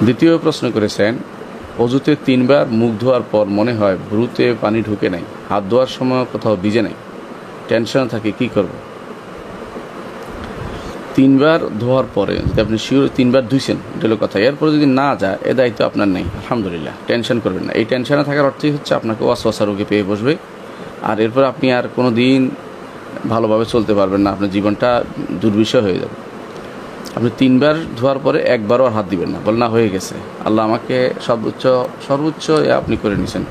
দ্বিতীয় প্রশ্ন করেছেন, অজুতে 3 বার মুখ ধোয়ার পর মনে হয় ভ্রুতে পানি ঢুকে নাই, হাত ধোয়ার সময় কোথাও ভিজে নাই, টেনশন থাকে, কি করব? 3 বার ধোয়ার পরে যদি আপনি শিওর 3 বার ধুইছেন, এটা হলো কথা। এরপরে যদি না যায়, এ দায়িত্ব আপনার নেই, আলহামদুলিল্লাহ, টেনশন করবেন না। এই টেনশনে থাকার অর্থই হচ্ছে আপনাকে ওয়াসওয়াসা রোগে পেয়ে বসবে, আর এরপর আপনি আর কোনো দিন ভালোভাবে চলতে পারবেন না, আপনার জীবনটা দুর্বিষয় হয়ে যাবে। আপনি 3 বার ধোয়ার পরে একবারও আর হাত দিবেন না, বল না হয়ে গেছে, আল্লাহ আমাকে সর্বোচ্চ আপনি করে নিয়েছেন,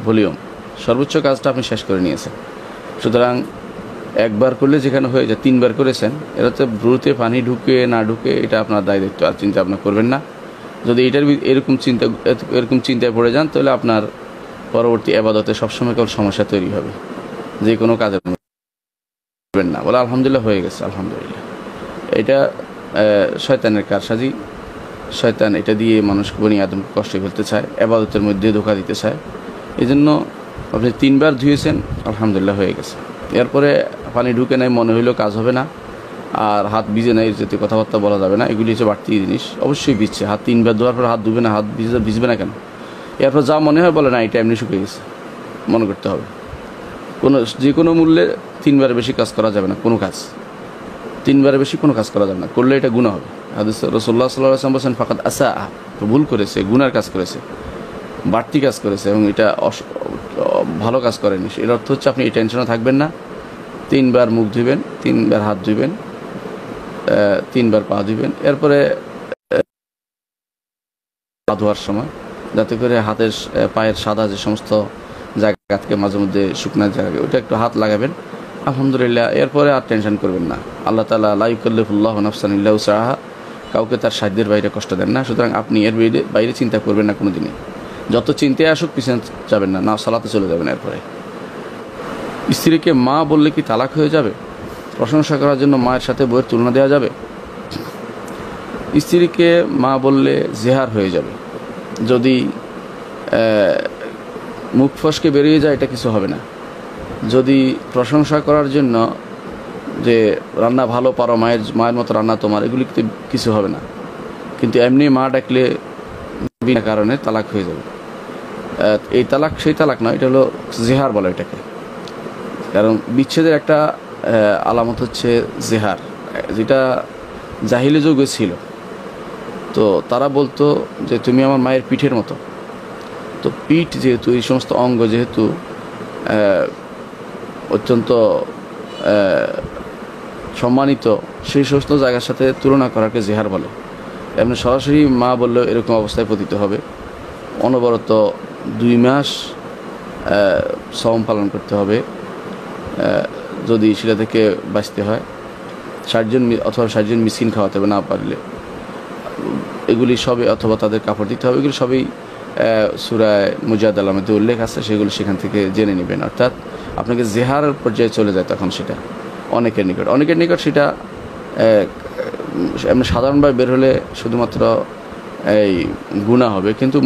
ভলিউম সর্বোচ্চ কাজটা আপনি শেষ করে নিয়েছেন। সুতরাং একবার করলে যেখানে হয়ে যায়, 3 বার করেছেন, এটাতে ভ্রুতে পানি ঢুকে না ঢুকে এটা আপনার দায়িত্ব, আর চিন্তা আপনার করবেন না। যদি এটার এরকম চিন্তায় পড়ে যান, তাহলে আপনার পরবর্তী ইবাদতে সবসময় কেবল সমস্যা তৈরি হবে, যে কোনো কাজের করবেন না, বলে আলহামদুলিল্লাহ হয়ে গেছে, আলহামদুলিল্লাহ। এটা শয়তানের কারসাজি। শয়তান এটা দিয়ে মানুষকে, বনি আদমকে কষ্ট ফেলতে চায়, ইবাদতের মধ্যে ধোঁকা দিতে চায়। এই জন্য আপনি 3 বার ধুয়েছেন, আলহামদুলিল্লাহ হয়ে গেছে। এরপরে পানি ঢুকে নাই, মনে হইলেও কাজ হবে না, আর হাত ভিজে নাই, যাতে কথাবার্তা বলা যাবে না, এগুলি হচ্ছে বাড়তি জিনিস। অবশ্যই ভিজছে, হাত 3 বার ধোয়ার পর হাত ধুবে না, হাত ভিজবে না কেন? এরপর যা মনে হয় বলে না, এটা এমনি শুকিয়ে গেছে, মনে করতে হবে। যে কোনো মূল্যে 3 বারের বেশি কাজ করা যাবে না, কোনো কাজ 3 বারের বেশি কোনো কাজ করা যাবে না, করলে এটা গুনাহ হবে। হাদিসে রাসূলুল্লাহ সাল্লাল্লাহু আলাইহি ওয়াসাল্লাম বলেছেন, ফাকাদ আসা, ভুল করেছে, গুনার কাজ করেছে, বাড়তি কাজ করেছে, এবং এটা ভালো কাজ করেনি। এর অর্থ হচ্ছে আপনি এই টেনশনে থাকবেন না। 3 বার মুখ ধুবেন, 3 বার হাত ধুবেন, 3 বার পা ধুবেন। এরপরে পা ধোয়ার সময় যাতে করে হাতের পায়ের সাদা যে সমস্ত জায়গা থেকে মাঝে মধ্যে শুকনা জায়গা, ওইটা একটু হাত লাগাবেন, আলহামদুলিল্লাহ। এরপরে আর টেনশন করবেন না। আল্লাহ তাআলা লা ইউকাল্লিফুল্লাহু নাফসান ইল্লা উসআহা, কাউকে তার সাধ্যের বাইরে কষ্ট দেন না। সুতরাং আপনি এর বাইরে চিন্তা করবেন না কোনো দিনই। যত চিন্তায় আসুক পিছনে যাবেন না, সালাতে চলে যাবেন। এরপরে স্ত্রীকে মা বললে কি তালাক হয়ে যাবে? প্রশংসা করার জন্য মায়ের সাথে বইয়ের তুলনা দেওয়া যাবে? স্ত্রীকে মা বললে জেহার হয়ে যাবে। যদি মুখ ফসকে বেরিয়ে যায়, এটা কিছু হবে না। যদি প্রশংসা করার জন্য, যে রান্না ভালো পারো, মায়ের মতো রান্না তোমার, এগুলি কিছু হবে না। কিন্তু এমনি মা ডাকলে বিনা কারণে তালাক হয়ে যাবে। এই তালাক সেই তালাক নয়, এটা হলো জেহার বলে এটাকে। কারণ বিচ্ছেদের একটা আলামত হচ্ছে জেহার, যেটা জাহিলি যুগে ছিল। তো তারা বলতো যে তুমি আমার মায়ের পিঠের মতো। তো পিঠ যেহেতু, এই সমস্ত অঙ্গ যেহেতু অত্যন্ত সম্মানিত, সেই সমস্ত জায়গার সাথে তুলনা করাকে জেহার বলে। এমনি সরাসরি মা বললেও এরকম অবস্থায় পতিত হবে। অনবরত 2 মাস সওম পালন করতে হবে, যদি সেটা থেকে বাঁচতে হয়। 60 জন মিসকিন খাওয়াতে হবে না পারলে। এগুলি সবই, অথবা তাদের কাপড় দিতে হবে, এগুলি সবই সূরা মুজাদালার মধ্যে উল্লেখ আছে, সেগুলো সেখান থেকে জেনে নেবেন। অর্থাৎ আপনাকে জেহারের পর্যায়ে চলে যায় তখন সেটা অনেকের নিকট সেটা এমনি সাধারণভাবে বের হলে শুধুমাত্র এই গুনাহ হবে, কিন্তু